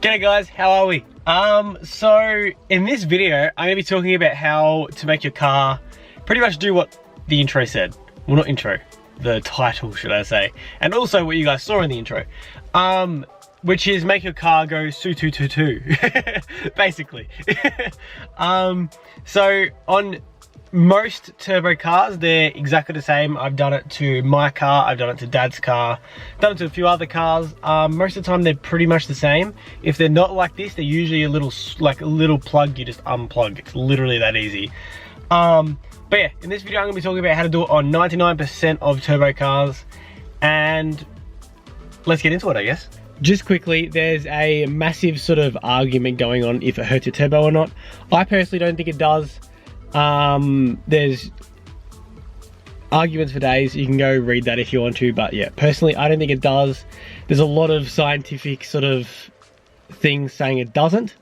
G'day guys, how are we? So in this video, I'm gonna be talking about how to make your car pretty much do what the intro said. Well, not intro, the title, should I say. And also what you guys saw in the intro. Which is make your car go soo-too-too-too, basically. So on most turbo cars, they're exactly the same. I've done it to my car, I've done it to Dad's car, done it to a few other cars. Most of the time they're pretty much the same. If they're not like this, they're usually a little plug you just unplug. It's literally that easy. But yeah, in this video I'm gonna be talking about how to do it on 99% of turbo cars, and let's get into it, I guess. Just quickly, there's a massive sort of argument going on if it hurts your turbo or not. I personally don't think it does. There's arguments for days. You can go read that if you want to, but yeah, personally I don't think it does. There's a lot of scientific sort of things saying it doesn't,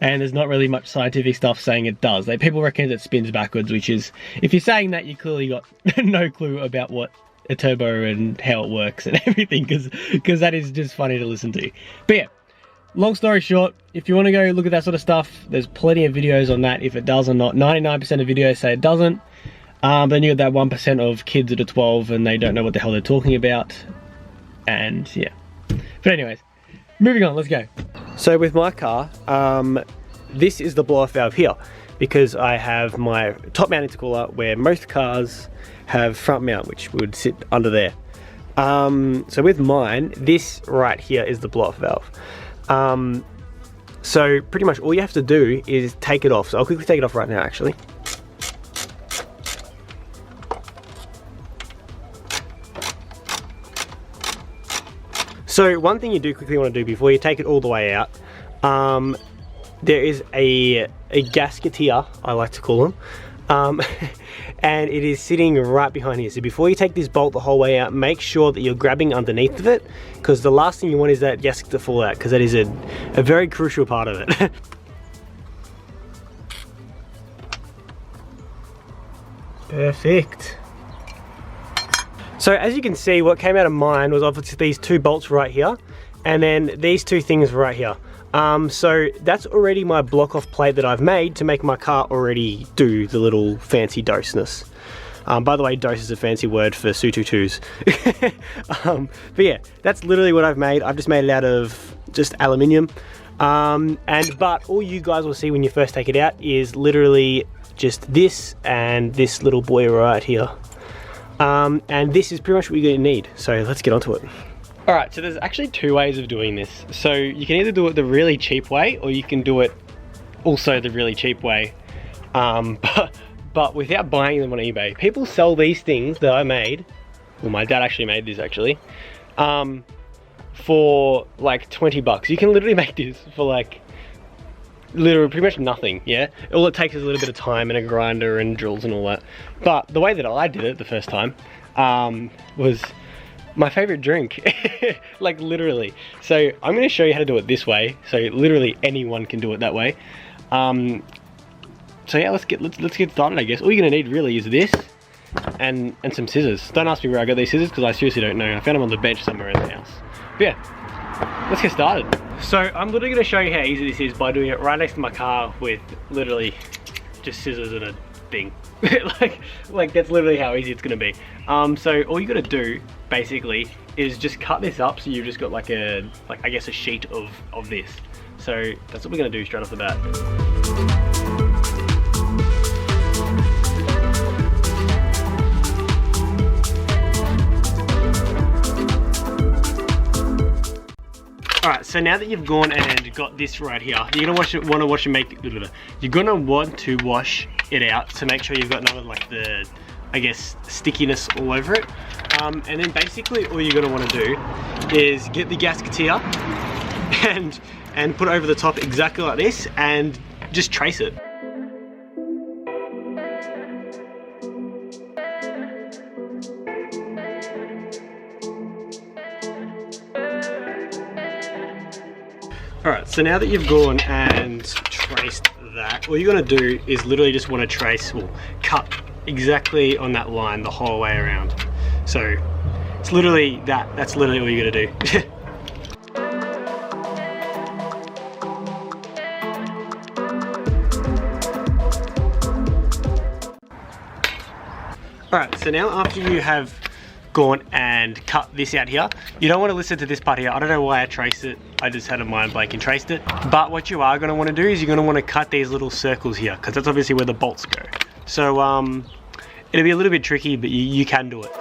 and there's not really much scientific stuff saying it does. Like, people reckon it spins backwards, which is, if you're saying that, you clearly got no clue about what a turbo and how it works and everything, because that is just funny to listen to. But yeah, long story short, if you want to go look at that sort of stuff, there's plenty of videos on that, if it does or not. 99% of videos say it doesn't. Then you got that 1% of kids that are 12 and they don't know what the hell they're talking about. And yeah. But anyways, moving on, let's go. So with my car, this is the blow-off valve here, because I have my top mount intercooler, where most cars have front mount, which would sit under there. So with mine, this right here is the blow-off valve. So pretty much all you have to do is take it off. So I'll quickly take it off right now, actually. So one thing you do quickly want to do before you take it all the way out, there is a gasket here, I like to call them. And it is sitting right behind here. So before you take this bolt the whole way out, make sure that you're grabbing underneath of it, because the last thing you want is that gasket to fall out, because that is a very crucial part of it. Perfect. So as you can see, what came out of mine was obviously these two bolts right here, and then these two things right here. So that's already my block off plate that I've made to make my car already do the little fancy doseness. By the way, dose is a fancy word for soo-too-toos. But yeah, that's literally what I've made. I've just made it out of just aluminium. But all you guys will see when you first take it out is literally just this and this little boy right here. And this is pretty much what you're gonna need. So let's get onto it. Alright, so there's actually two ways of doing this. So you can either do it the really cheap way, or you can do it also the really cheap way. But without buying them on eBay. People sell these things that I made, well, my dad actually made this actually, for like 20 bucks. You can literally make this for like, literally pretty much nothing, yeah? All it takes is a little bit of time and a grinder and drills and all that. But the way that I did it the first time was my favorite drink. Like literally. So I'm going to show you how to do it this way. So literally anyone can do it that way. So yeah, let's get started, I guess. All you're going to need really is this and some scissors. Don't ask me where I got these scissors, because I seriously don't know. I found them on the bench somewhere in the house. But yeah, let's get started. So I'm literally going to show you how easy this is by doing it right next to my car with literally just scissors and a thing. like that's literally how easy it's going to be. So all you got to do basically is just cut this up, so you've just got like I guess a sheet of this. So that's what we're going to do straight off the bat. Alright, so now that you've gone and got this right here, you're gonna want to wash it out to make sure you've got none of like the I guess, stickiness all over it. And then basically all you're gonna wanna do is get the gasketeer and put it over the top exactly like this and just trace it. Alright, so now that you've gone and traced that, all you're going to do is literally just want to trace, or cut exactly on that line the whole way around. So it's literally that's literally all you're going to do. Alright, so now after you have gone and cut this out here, you don't want to listen to this part here. I don't know why I traced it, I just had a mind blank and traced it. But what you are going to want to do is you're going to want to cut these little circles here, because that's obviously where the bolts go. So it'll be a little bit tricky, but you can do it.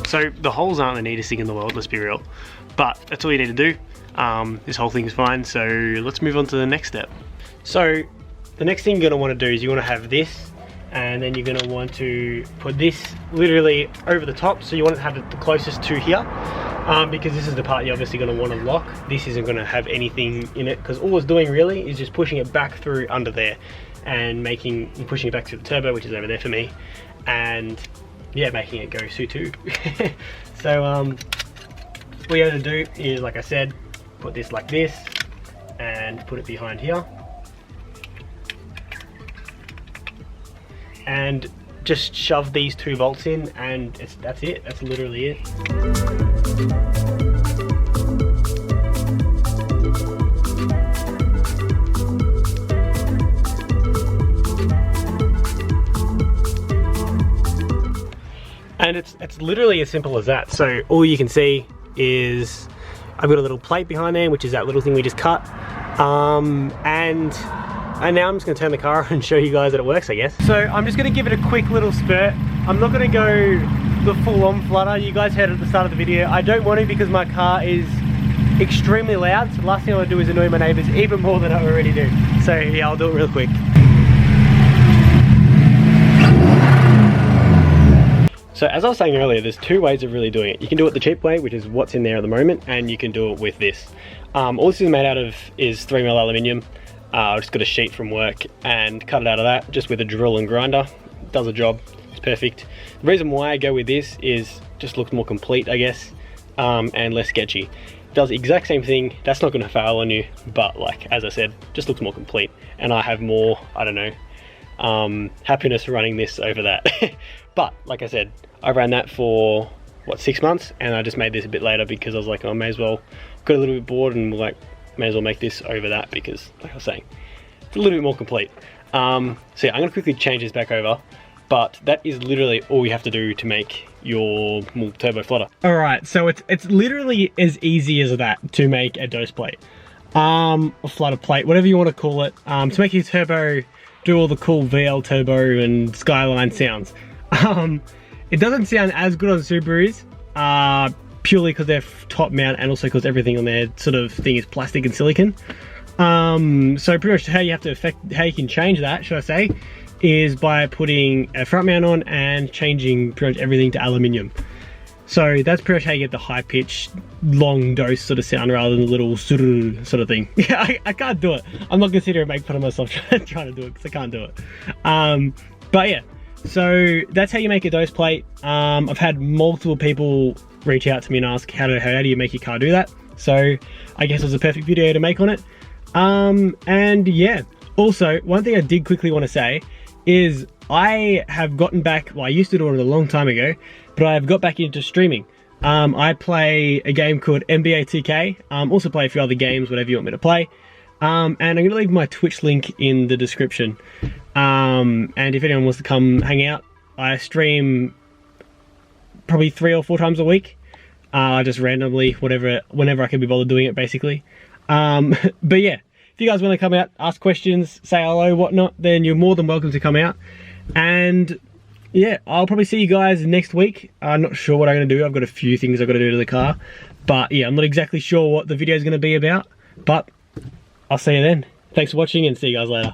So the holes aren't the neatest thing in the world, let's be real, but that's all you need to do. This whole thing is fine, so let's move on to the next step. So the next thing you're going to want to do is you want to have this, and then you're going to want to put this literally over the top, so you want to have it the closest to here, because this is the part you're obviously going to want to lock. This isn't going to have anything in it, because all it's doing really is just pushing it back through under there and pushing it back through the turbo, which is over there for me, and yeah, making it go SU2. So what you have to do is, like I said, put this like this and put it behind here, and just shove these two bolts in, and that's it. That's literally it. And it's literally as simple as that. So all you can see is I've got a little plate behind there, which is that little thing we just cut. And now I'm just gonna turn the car on and show you guys that it works, I guess. So I'm just gonna give it a quick little spurt. I'm not gonna go the full-on flutter. You guys heard at the start of the video. I don't want to, because my car is extremely loud. So the last thing I want to do is annoy my neighbors even more than I already do. So yeah, I'll do it real quick. So as I was saying earlier, there's two ways of really doing it. You can do it the cheap way, which is what's in there at the moment, and you can do it with this. All this is made out of is 3mm aluminium. I just got a sheet from work and cut it out of that, just with a drill and grinder. It does a job, it's perfect. The reason why I go with this is just looks more complete, I guess, and less sketchy. It does the exact same thing, that's not gonna fail on you, but like, as I said, just looks more complete. And I have more, I don't know, happiness running this over that. But like I said, I ran that for what, 6 months, and I just made this a bit later because I was like, oh, I may as well, got a little bit bored and like, may as well make this over that, because like I was saying, it's a little bit more complete. So yeah, I'm gonna quickly change this back over, but that is literally all you have to do to make your turbo flutter. All right, so it's literally as easy as that to make a dose plate, a flutter plate, whatever you want to call it, to make your turbo do all the cool VL turbo and Skyline sounds. It doesn't sound as good on Subarus, purely because they're top mount, and also because everything on their sort of thing is plastic and silicon. So pretty much how you can change that, should I say, is by putting a front mount on and changing pretty much everything to aluminium. So that's pretty much how you get the high pitched, long dose sort of sound rather than the little sort of thing. Yeah, I can't do it. I'm not gonna sit here and make fun of myself trying to do it because I can't do it. But yeah, so that's how you make a dose plate. I've had multiple people reach out to me and ask how do you make your car do that? So I guess it was a perfect video to make on it. And yeah, also one thing I did quickly want to say is I have gotten back, well, I used to do it a long time ago, but I've got back into streaming. I play a game called NBA 2K, also play a few other games, whatever you want me to play. And I'm going to leave my Twitch link in the description. And if anyone wants to come hang out, I stream probably 3 or 4 times a week. Just randomly, whenever I can be bothered doing it, basically. But yeah, if you guys want to come out, ask questions, say hello, whatnot, then you're more than welcome to come out. And yeah, I'll probably see you guys next week. I'm not sure what I'm going to do. I've got a few things I've got to do to the car. But yeah, I'm not exactly sure what the video is going to be about. But I'll see you then. Thanks for watching and see you guys later.